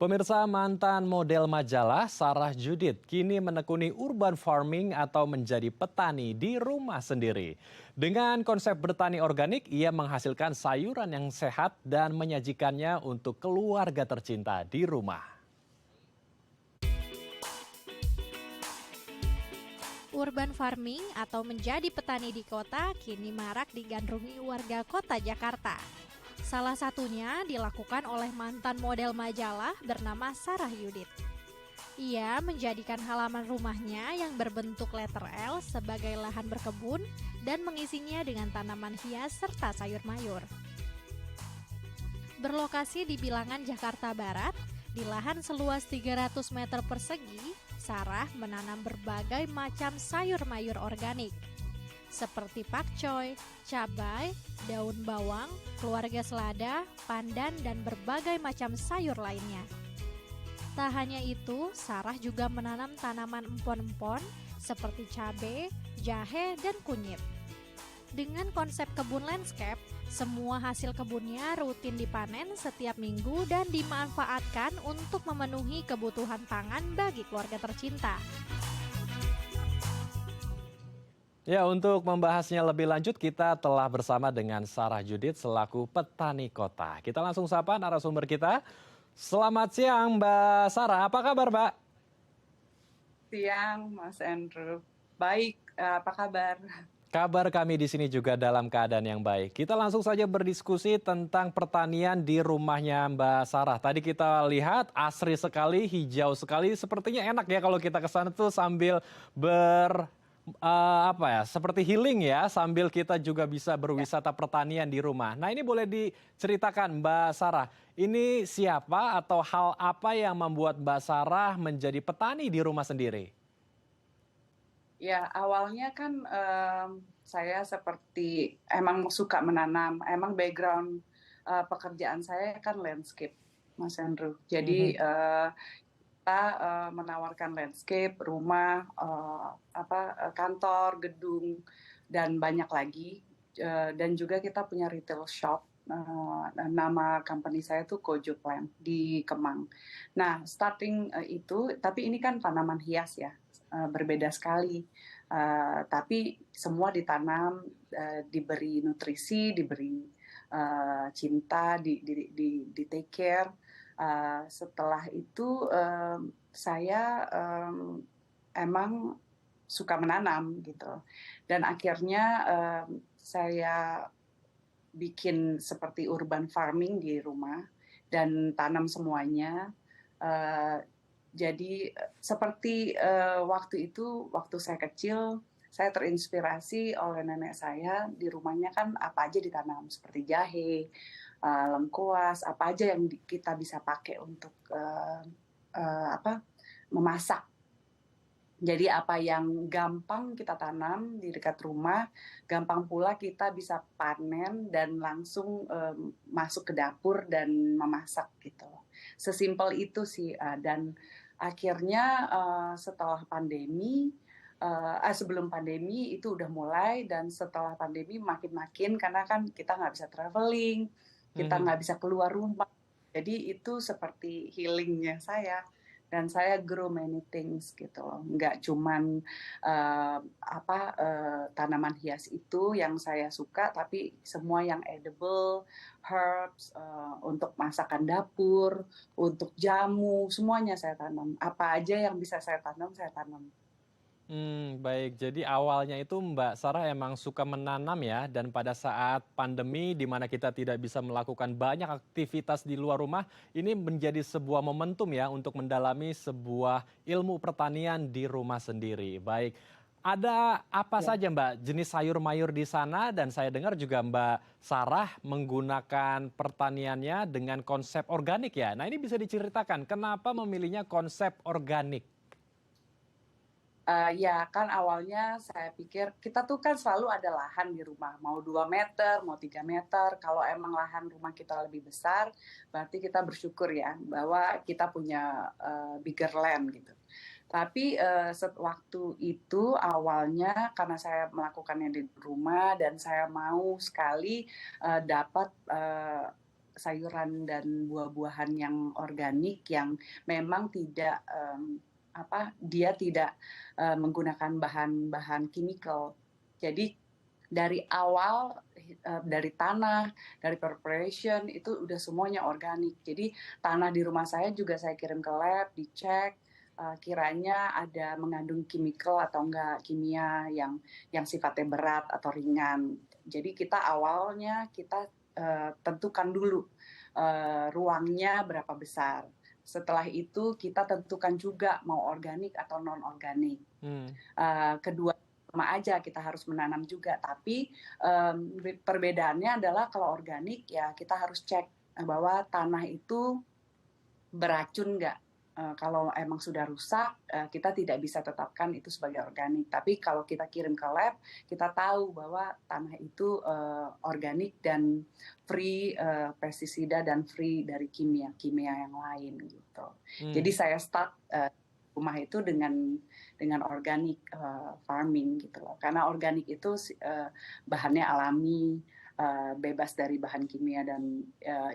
Pemirsa, mantan model majalah Sarah Judith kini menekuni urban farming atau menjadi petani di rumah sendiri. Dengan konsep bertani organik, ia menghasilkan sayuran yang sehat dan menyajikannya untuk keluarga tercinta di rumah. Urban farming atau menjadi petani di kota kini marak digandrungi warga kota Jakarta. Salah satunya dilakukan oleh mantan model majalah bernama Sarah Judith. Ia menjadikan halaman rumahnya yang berbentuk letter L sebagai lahan berkebun dan mengisinya dengan tanaman hias serta sayur mayur. Berlokasi di bilangan Jakarta Barat, di lahan seluas 300 meter persegi, Sarah menanam berbagai macam sayur mayur organik seperti pakcoy, cabai, daun bawang, keluarga selada, pandan, dan berbagai macam sayur lainnya. Tak hanya itu, Sarah juga menanam tanaman empon-empon seperti cabai, jahe, dan kunyit. Dengan konsep kebun landscape, semua hasil kebunnya rutin dipanen setiap minggu dan dimanfaatkan untuk memenuhi kebutuhan pangan bagi keluarga tercinta. Ya, untuk membahasnya lebih lanjut kita telah bersama dengan Sarah Judith selaku petani kota. Kita langsung sapa narasumber kita. Selamat siang Mbak Sarah, apa kabar Mbak? Siang Mas Andrew, baik, apa kabar? Kabar kami di sini juga dalam keadaan yang baik. Kita langsung saja berdiskusi tentang pertanian di rumahnya Mbak Sarah. Tadi kita lihat asri sekali, hijau sekali. Sepertinya enak ya kalau kita ke sana tuh sambil seperti healing ya, sambil kita juga bisa berwisata pertanian di rumah. Nah, ini boleh diceritakan Mbak Sarah, ini siapa atau hal apa yang membuat Mbak Sarah menjadi petani di rumah sendiri? Ya, awalnya kan saya seperti emang suka menanam, emang background pekerjaan saya kan landscape, Mas Andrew. Jadi kita menawarkan landscape, rumah, kantor, gedung, dan banyak lagi. Dan juga kita punya retail shop. Nama company saya tuh Kojo Plant di Kemang. Nah, starting itu, tapi ini kan tanaman hias ya, berbeda sekali. Tapi semua ditanam, diberi nutrisi, diberi cinta, di take care. Setelah itu saya emang suka menanam gitu, dan akhirnya saya bikin seperti urban farming di rumah dan tanam semuanya. Jadi seperti waktu saya kecil, saya terinspirasi oleh nenek saya. Di rumahnya kan apa aja ditanam, seperti jahe, lengkuas, apa aja yang kita bisa pakai untuk memasak. Jadi apa yang gampang kita tanam di dekat rumah, gampang pula kita bisa panen dan langsung masuk ke dapur dan memasak gitu. Sesimpel itu sih. Dan akhirnya setelah pandemi, sebelum pandemi itu udah mulai, dan setelah pandemi makin-makin karena kan kita nggak bisa traveling, kita nggak bisa keluar rumah. Jadi itu seperti healingnya saya. Dan saya grow many things gitu loh. Nggak cuman tanaman hias itu yang saya suka, tapi semua yang edible, herbs, untuk masakan dapur, untuk jamu, semuanya saya tanam. Apa aja yang bisa saya tanam, saya tanam. Baik, jadi awalnya itu Mbak Sarah emang suka menanam ya, dan pada saat pandemi di mana kita tidak bisa melakukan banyak aktivitas di luar rumah, ini menjadi sebuah momentum ya untuk mendalami sebuah ilmu pertanian di rumah sendiri. Baik, ada apa saja Mbak jenis sayur mayur di sana, dan saya dengar juga Mbak Sarah menggunakan pertaniannya dengan konsep organik ya. Nah, ini bisa diceritakan kenapa memilihnya konsep organik? Ya kan awalnya saya pikir kita tuh kan selalu ada lahan di rumah, mau 2 meter, mau 3 meter. Kalau emang lahan rumah kita lebih besar, berarti kita bersyukur ya bahwa kita punya bigger land gitu. Tapi waktu itu awalnya karena saya melakukannya di rumah dan saya mau sekali dapat sayuran dan buah-buahan yang organik yang memang tidak dia tidak menggunakan bahan-bahan kimikal. Jadi dari awal, dari tanah, dari preparation itu udah semuanya organik. Jadi tanah di rumah saya juga saya kirim ke lab, dicek kiranya ada mengandung kimikal atau enggak, kimia yang sifatnya berat atau ringan. Jadi kita awalnya kita tentukan dulu ruangnya berapa besar. Setelah itu kita tentukan juga mau organik atau non organik. Kedua sama aja kita harus menanam juga, tapi perbedaannya adalah kalau organik ya kita harus cek bahwa tanah itu beracun nggak. Kalau emang sudah rusak, kita tidak bisa tetapkan itu sebagai organik. Tapi kalau kita kirim ke lab, kita tahu bahwa tanah itu organik dan free pestisida dan free dari kimia yang lain gitu. Jadi saya start rumah itu dengan organic farming gitu loh. Karena organik itu bahannya alami, bebas dari bahan kimia dan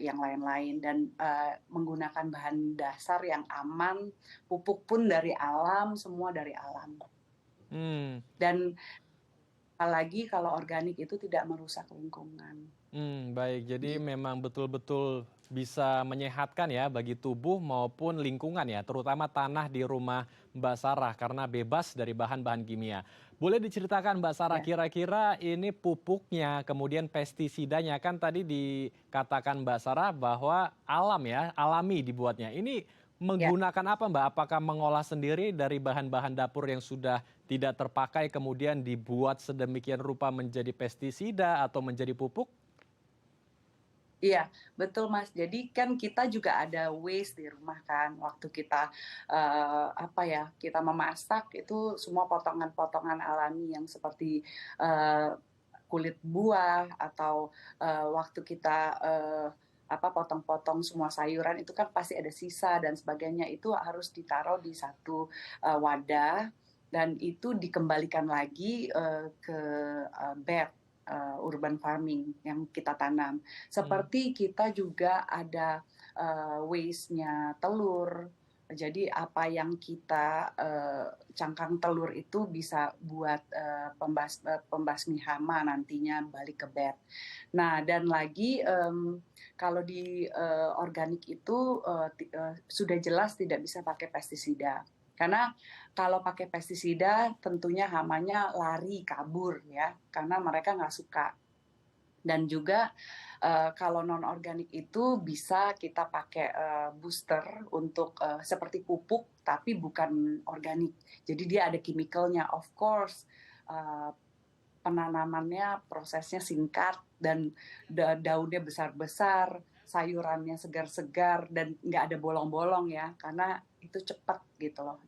yang lain-lain, dan menggunakan bahan dasar yang aman, pupuk pun dari alam, semua dari alam. Dan apalagi kalau organik itu tidak merusak lingkungan. Baik, jadi memang betul-betul bisa menyehatkan ya bagi tubuh maupun lingkungan ya, terutama tanah di rumah Mbak Sarah karena bebas dari bahan-bahan kimia. Boleh diceritakan Mbak Sarah, kira-kira ini pupuknya, kemudian pestisidanya, kan tadi dikatakan Mbak Sarah bahwa alam ya, alami dibuatnya. Ini menggunakan apa Mbak? Apakah mengolah sendiri dari bahan-bahan dapur yang sudah tidak terpakai kemudian dibuat sedemikian rupa menjadi pestisida atau menjadi pupuk? Iya, betul Mas. Jadi kan kita juga ada waste di rumah kan. Waktu kita kita memasak itu semua potongan-potongan alami yang seperti kulit buah atau waktu kita potong-potong semua sayuran itu kan pasti ada sisa dan sebagainya, itu harus ditaruh di satu wadah dan itu dikembalikan lagi ke bed urban farming yang kita tanam. Seperti kita juga ada waste-nya telur. Jadi apa yang kita cangkang telur itu bisa buat pembasmi hama nantinya balik ke bed. Nah, dan lagi kalau di organik itu sudah jelas tidak bisa pakai pestisida. Karena kalau pakai pestisida tentunya hamanya lari kabur ya, karena mereka nggak suka. Dan juga kalau non organik itu bisa kita pakai booster untuk seperti pupuk tapi bukan organik. Jadi dia ada chemicalnya. Of course penanamannya prosesnya singkat dan daunnya besar-besar, sayurannya segar-segar dan nggak ada bolong-bolong ya, karena itu cepat gitu loh,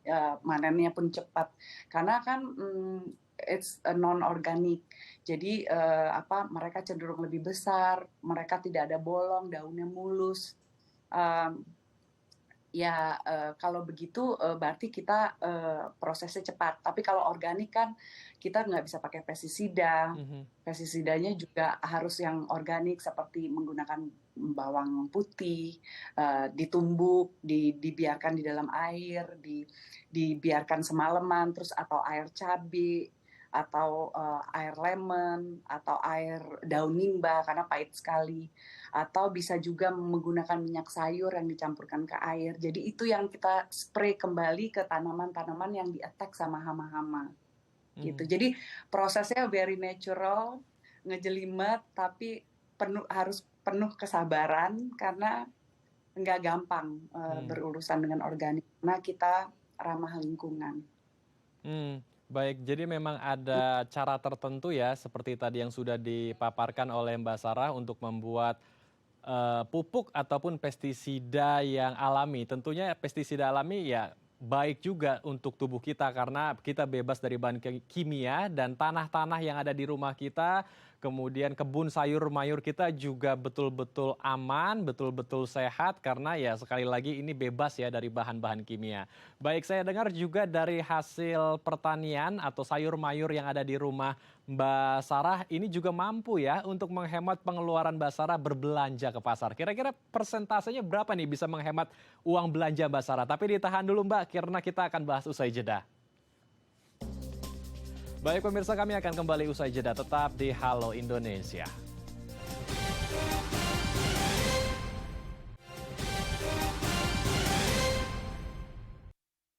manennya pun cepat. Karena kan it's a non-organic, jadi mereka cenderung lebih besar, mereka tidak ada bolong, daunnya mulus. Kalau begitu berarti kita prosesnya cepat. Tapi kalau organik kan kita nggak bisa pakai pestisida. Pestisidanya juga harus yang organik seperti menggunakan bawang putih, ditumbuk, dibiarkan di dalam air, dibiarkan semalaman, terus atau air cabai, atau air lemon, atau air daun nimba karena pahit sekali. Atau bisa juga menggunakan minyak sayur yang dicampurkan ke air. Jadi itu yang kita spray kembali ke tanaman-tanaman yang di-attack sama hama-hama. Gitu. Jadi prosesnya very natural, ngejelimet, tapi harus penuh kesabaran karena nggak gampang berurusan dengan organik. Karena kita ramah lingkungan. Baik, jadi memang ada cara tertentu ya, seperti tadi yang sudah dipaparkan oleh Mbak Sarah untuk membuat pupuk ataupun pestisida yang alami. Tentunya pestisida alami ya baik juga untuk tubuh kita karena kita bebas dari bahan kimia dan tanah-tanah yang ada di rumah kita kemudian kebun sayur mayur kita juga betul-betul aman, betul-betul sehat karena ya sekali lagi ini bebas ya dari bahan-bahan kimia. Baik, saya dengar juga dari hasil pertanian atau sayur mayur yang ada di rumah Mbak Sarah ini juga mampu ya untuk menghemat pengeluaran Mbak Sarah berbelanja ke pasar. Kira-kira persentasenya berapa nih bisa menghemat uang belanja Mbak Sarah? Tapi ditahan dulu Mbak, karena kita akan bahas usai jeda. Baik pemirsa, kami akan kembali usai jeda, tetap di Halo Indonesia.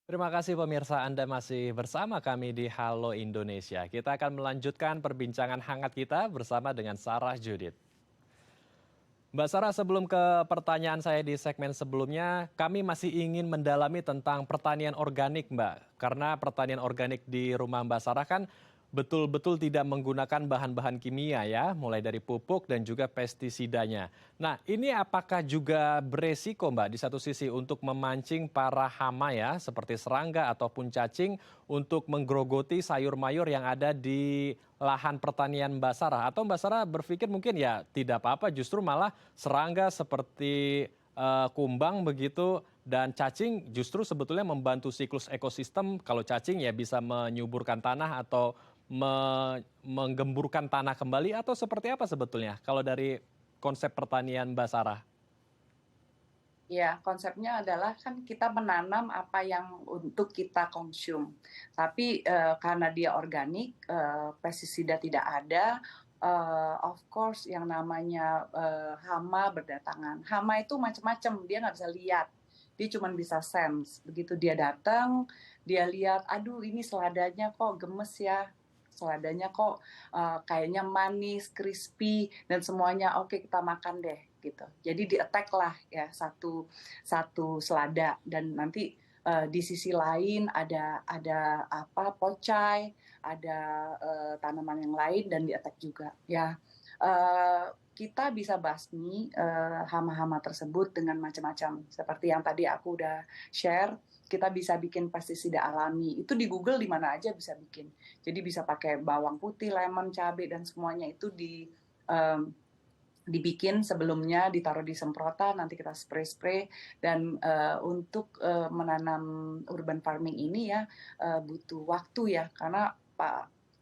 Terima kasih pemirsa, Anda masih bersama kami di Halo Indonesia. Kita akan melanjutkan perbincangan hangat kita bersama dengan Sarah Judith. Mbak Sarah, sebelum ke pertanyaan saya di segmen sebelumnya, kami masih ingin mendalami tentang pertanian organik, Mbak. Karena pertanian organik di rumah Mbak Sarah kan betul-betul tidak menggunakan bahan-bahan kimia ya, mulai dari pupuk dan juga pestisidanya. Nah, ini apakah juga beresiko, Mbak, di satu sisi untuk memancing para hama ya, seperti serangga ataupun cacing untuk menggerogoti sayur mayur yang ada di lahan pertanian Mbak Sarah? Atau Mbak Sarah berpikir mungkin ya tidak apa-apa, justru malah serangga seperti kumbang begitu dan cacing justru sebetulnya membantu siklus ekosistem. Kalau cacing ya bisa menyuburkan tanah atau menggemburkan tanah kembali, atau seperti apa sebetulnya kalau dari konsep pertanian Mbak Sarah? Ya, konsepnya adalah kan kita menanam apa yang untuk kita konsum. Tapi karena dia organik, pestisida tidak ada, of course yang namanya hama berdatangan. Hama itu macam-macam, dia nggak bisa lihat. Dia cuma bisa sense. Begitu dia datang, dia lihat, aduh ini seladanya kok gemes ya. Seladanya kok kayaknya manis, crispy, dan semuanya oke kita makan deh gitu. Jadi di attack lah ya satu selada, dan nanti di sisi lain ada apa pocai, ada tanaman yang lain dan di attack juga ya. Kita bisa basmi hama-hama tersebut dengan macam-macam. Seperti yang tadi aku udah share, kita bisa bikin pestisida alami. Itu di Google di mana aja bisa bikin. Jadi bisa pakai bawang putih, lemon, cabai, dan semuanya itu dibikin sebelumnya, ditaruh di semprotan, nanti kita spray-spray. Dan untuk menanam urban farming ini ya butuh waktu ya, karena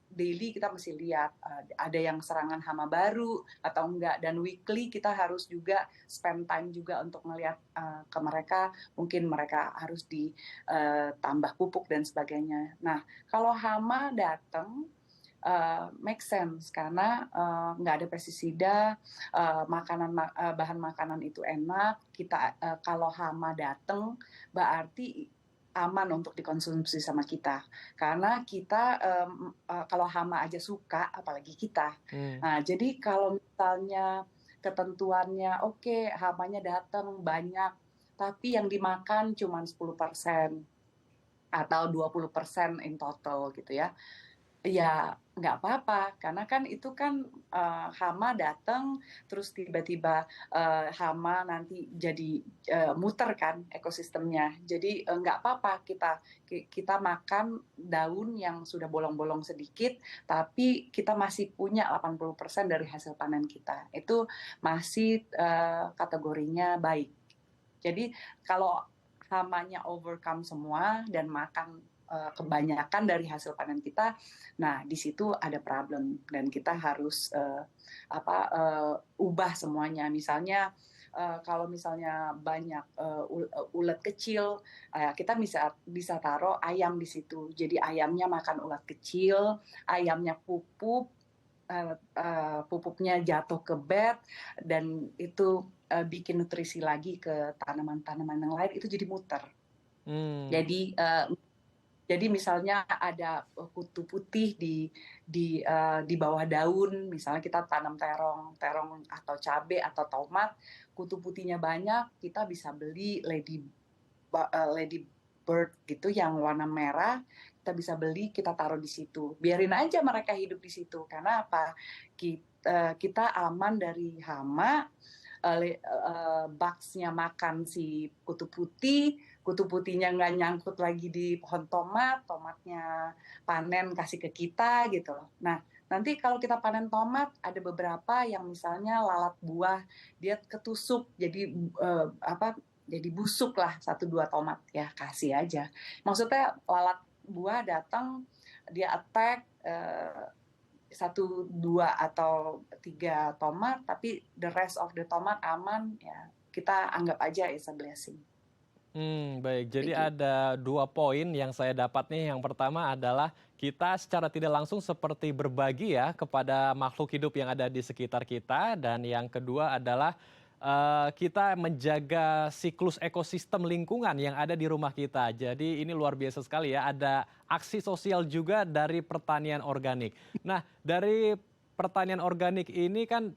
daily kita mesti lihat ada yang serangan hama baru atau enggak, dan weekly kita harus juga spend time juga untuk melihat ke mereka, mungkin mereka harus ditambah pupuk dan sebagainya. Nah, kalau hama datang make sense karena nggak ada pestisida, bahan makanan itu enak. Kita kalau hama datang berarti aman untuk dikonsumsi sama kita, karena kita kalau hama aja suka, apalagi kita. Nah, jadi kalau misalnya ketentuannya oke, hamanya datang banyak, tapi yang dimakan cuma 10% atau 20% in total gitu ya. Ya nggak apa-apa, karena kan itu kan hama datang terus tiba-tiba hama nanti jadi muter kan ekosistemnya. Jadi nggak apa-apa kita makan daun yang sudah bolong-bolong sedikit, tapi kita masih punya 80% dari hasil panen kita. Itu masih kategorinya baik. Jadi kalau hamanya overcome semua dan makan kebanyakan dari hasil panen kita, nah di situ ada problem dan kita harus ubah semuanya. Misalnya kalau misalnya banyak ulat kecil, kita bisa taruh ayam di situ. Jadi ayamnya makan ulat kecil, ayamnya pupuknya jatuh ke bed, dan itu bikin nutrisi lagi ke tanaman-tanaman yang lain, itu jadi muter. Jadi misalnya ada kutu putih di bawah daun, misalnya kita tanam terong atau cabai atau tomat, kutu putihnya banyak, kita bisa beli lady bird gitu yang warna merah, kita bisa beli, kita taruh di situ. Biarin aja mereka hidup di situ, karena apa? Kita aman dari hama, bugs-nya makan si kutu putihnya nggak nyangkut lagi di pohon tomatnya panen kasih ke kita gitu loh. Nah, Nanti kalau kita panen tomat, ada beberapa yang misalnya lalat buah, dia ketusuk, jadi jadi busuk lah 1-2 tomat, ya kasih aja. Maksudnya lalat buah datang, dia attack 1, 2 atau 3 tomat, tapi the rest of the tomat aman, ya kita anggap aja is a blessing. Baik. Jadi Begitu. ada 2 poin yang saya dapat nih. Yang pertama adalah kita secara tidak langsung seperti berbagi ya kepada makhluk hidup yang ada di sekitar kita. Dan yang kedua adalah kita menjaga siklus ekosistem lingkungan yang ada di rumah kita. Jadi ini luar biasa sekali ya. Ada aksi sosial juga dari pertanian organik. Nah, dari pertanian organik ini kan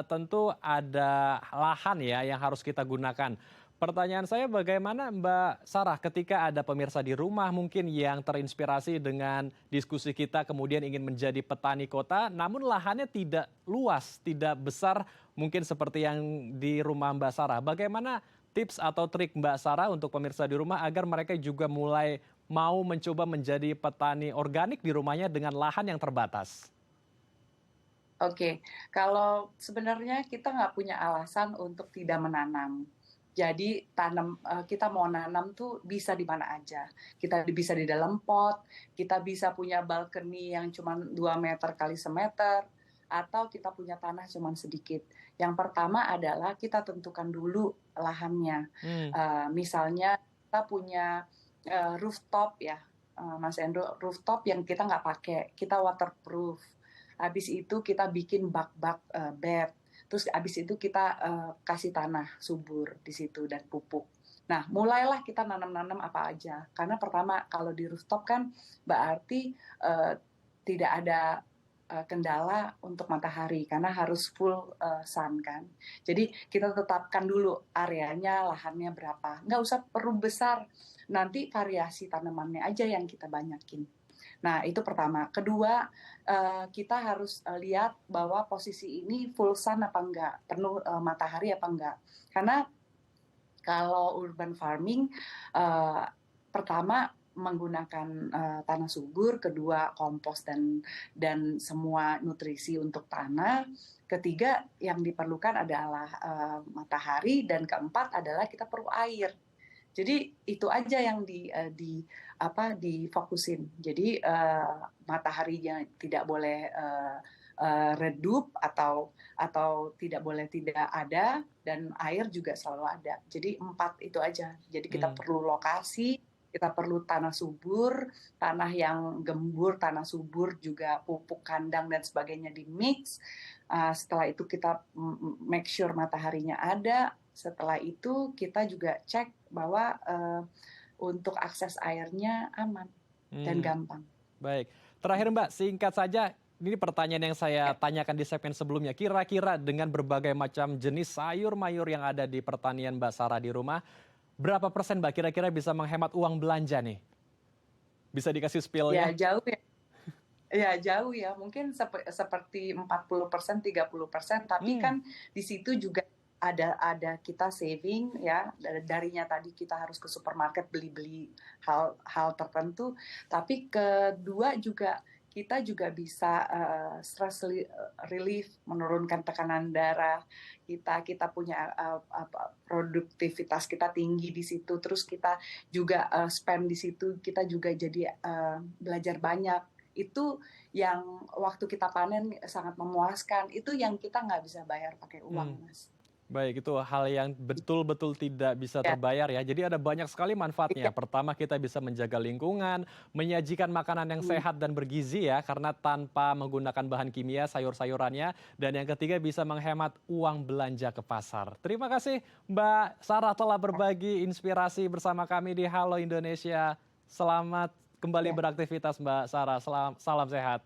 tentu ada lahan ya yang harus kita gunakan. Pertanyaan saya bagaimana Mbak Sarah ketika ada pemirsa di rumah mungkin yang terinspirasi dengan diskusi kita kemudian ingin menjadi petani kota namun lahannya tidak luas, tidak besar mungkin seperti yang di rumah Mbak Sarah. Bagaimana tips atau trik Mbak Sarah untuk pemirsa di rumah agar mereka juga mulai mau mencoba menjadi petani organik di rumahnya dengan lahan yang terbatas? Oke, kalau sebenarnya kita nggak punya alasan untuk tidak menanam. Jadi kita mau nanam tuh bisa di mana aja. Kita bisa di dalam pot, kita bisa punya balkoni yang cuma 2 meter kali semeter, atau kita punya tanah cuma sedikit. Yang pertama adalah kita tentukan dulu lahannya. Hmm. Misalnya kita punya rooftop ya, Mas Endro, rooftop yang kita nggak pakai, kita waterproof. Habis itu kita bikin bak-bak bed. Terus abis itu kita kasih tanah subur di situ dan pupuk. Nah, mulailah kita nanam-nanam apa aja. Karena pertama kalau di rooftop kan berarti tidak ada kendala untuk matahari karena harus full sun kan. Jadi kita tetapkan dulu areanya, lahannya berapa. Nggak usah perlu besar. Nanti variasi tanamannya aja yang kita banyakin. Nah, itu pertama. Kedua, kita harus lihat bahwa posisi ini full sun apa enggak, penuh matahari apa enggak. Karena kalau urban farming, pertama menggunakan tanah subur, kedua kompos dan semua nutrisi untuk tanah, ketiga yang diperlukan adalah matahari, dan keempat adalah kita perlu air. Jadi itu aja yang difokusin. Jadi mataharinya tidak boleh redup atau tidak boleh tidak ada, dan air juga selalu ada. Jadi 4 itu aja. Jadi kita perlu lokasi, kita perlu tanah subur, tanah yang gembur, tanah subur, juga pupuk kandang dan sebagainya di mix. Setelah itu kita make sure mataharinya ada. Setelah itu kita juga cek bahwa untuk akses airnya aman dan gampang. Baik, terakhir Mbak, singkat saja, ini pertanyaan yang saya tanyakan di segmen sebelumnya. Kira-kira dengan berbagai macam jenis sayur mayur yang ada di pertanian Mbak Sarah di rumah, berapa persen Mbak kira-kira bisa menghemat uang belanja nih? Bisa dikasih spill-nya? Ya jauh ya. Ya jauh ya, mungkin seperti 40%, 30%, tapi kan di situ juga ada kita saving ya, darinya tadi kita harus ke supermarket beli hal tertentu, tapi kedua juga kita juga bisa stress relief, menurunkan tekanan darah kita punya produktivitas kita tinggi di situ, terus kita juga spend di situ, kita juga jadi belajar banyak. Itu yang waktu kita panen sangat memuaskan, itu yang kita nggak bisa bayar pakai uang, Mas. Baik, itu hal yang betul-betul tidak bisa terbayar ya. Jadi ada banyak sekali manfaatnya. Pertama, kita bisa menjaga lingkungan, menyajikan makanan yang sehat dan bergizi ya, karena tanpa menggunakan bahan kimia sayur-sayurannya. Dan yang ketiga, bisa menghemat uang belanja ke pasar. Terima kasih Mbak Sarah telah berbagi inspirasi bersama kami di Halo Indonesia. Selamat kembali beraktivitas Mbak Sarah. Salam sehat.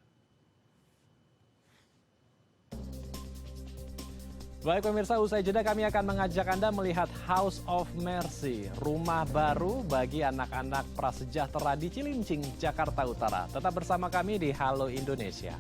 Baik pemirsa, usai jeda kami akan mengajak Anda melihat House of Mercy, rumah baru bagi anak-anak prasejahtera di Cilincing, Jakarta Utara. Tetap bersama kami di Halo Indonesia.